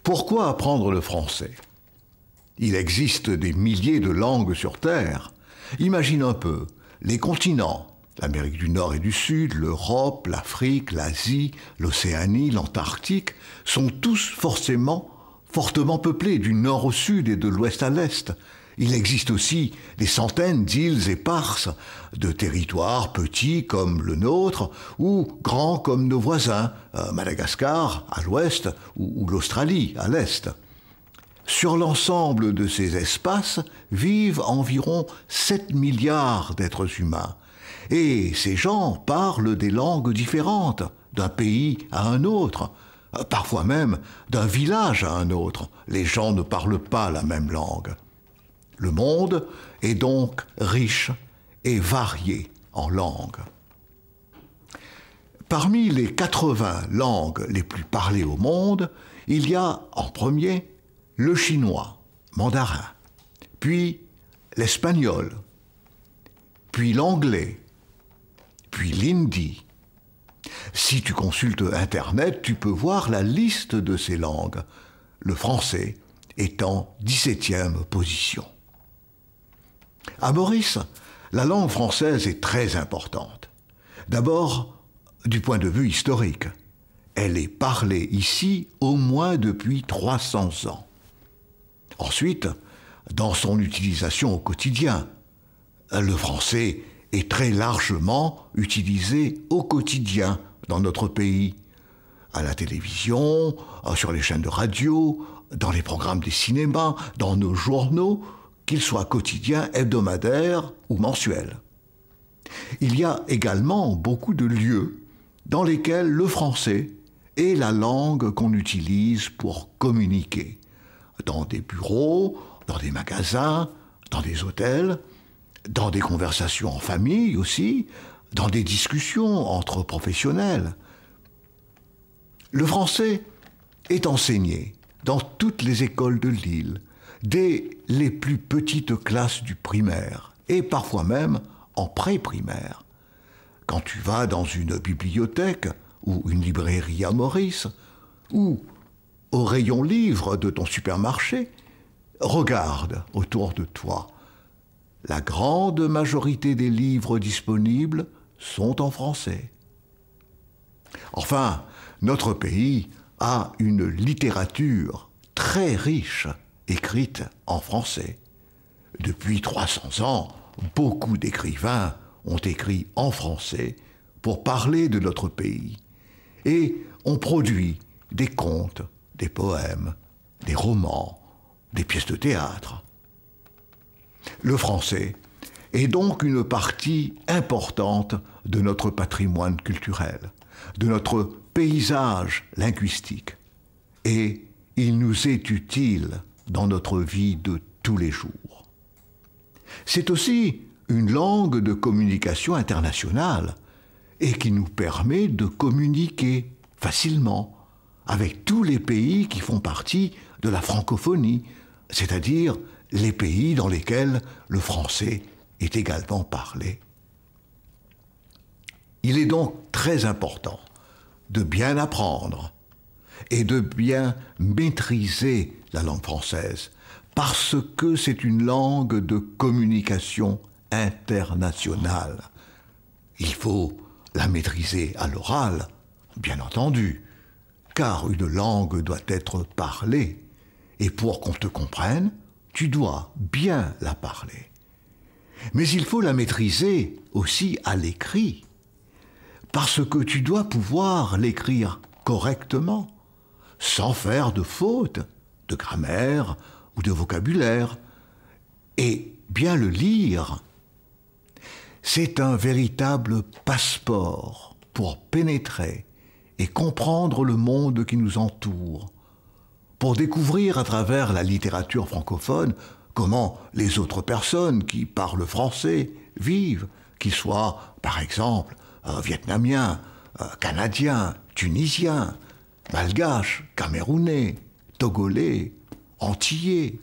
Pourquoi apprendre le français? Il existe des milliers de langues sur Terre. Imagine un peu, les continents, l'Amérique du Nord et du Sud, l'Europe, l'Afrique, l'Asie, l'Océanie, l'Antarctique, sont tous fortement peuplés du nord au sud et de l'ouest à l'est. Il existe aussi des centaines d'îles éparses, de territoires petits comme le nôtre ou grands comme nos voisins, Madagascar à l'ouest ou l'Australie à l'est. Sur l'ensemble de ces espaces vivent environ 7 milliards d'êtres humains. Et ces gens parlent des langues différentes, d'un pays à un autre, parfois même d'un village à un autre. Les gens ne parlent pas la même langue. Le monde est donc riche et varié en langues. Parmi les 80 langues les plus parlées au monde, il y a en premier le chinois, mandarin, puis l'espagnol, puis l'anglais, puis l'hindi. Si tu consultes Internet, tu peux voir la liste de ces langues, le français est en 17e position. À Maurice, la langue française est très importante. D'abord, du point de vue historique. Elle est parlée ici au moins depuis 300 ans. Ensuite, dans son utilisation au quotidien, le français est très largement utilisé au quotidien dans notre pays, à la télévision, sur les chaînes de radio, dans les programmes des cinémas, dans nos journaux, qu'ils soient quotidiens, hebdomadaires ou mensuels. Il y a également beaucoup de lieux dans lesquels le français est la langue qu'on utilise pour communiquer. Dans des bureaux, dans des magasins, dans des hôtels, dans des conversations en famille aussi, dans des discussions entre professionnels. Le français est enseigné dans toutes les écoles de l'île, dès les plus petites classes du primaire, et parfois même en pré-primaire. Quand tu vas dans une bibliothèque ou une librairie à Maurice, ou au rayon livres de ton supermarché, regarde autour de toi. La grande majorité des livres disponibles sont en français. Enfin, notre pays a une littérature très riche, écrite en français. Depuis 300 ans, beaucoup d'écrivains ont écrit en français pour parler de notre pays et ont produit des contes, des poèmes, des romans, des pièces de théâtre. Le français est donc une partie importante de notre patrimoine culturel, de notre paysage linguistique, et il nous est utile dans notre vie de tous les jours. C'est aussi une langue de communication internationale et qui nous permet de communiquer facilement avec tous les pays qui font partie de la francophonie, c'est-à-dire les pays dans lesquels le français est également parlé. Il est donc très important de bien apprendre et de bien maîtriser la langue française, parce que c'est une langue de communication internationale. Il faut la maîtriser à l'oral, bien entendu, car une langue doit être parlée, et pour qu'on te comprenne, tu dois bien la parler. Mais il faut la maîtriser aussi à l'écrit, parce que tu dois pouvoir l'écrire correctement, sans faire de fautes de grammaire ou de vocabulaire, et bien le lire. C'est un véritable passeport pour pénétrer et comprendre le monde qui nous entoure, pour découvrir à travers la littérature francophone comment les autres personnes qui parlent français vivent, qu'ils soient, par exemple, vietnamiens, canadiens, tunisiens, malgaches, camerounais, togolais, antillais,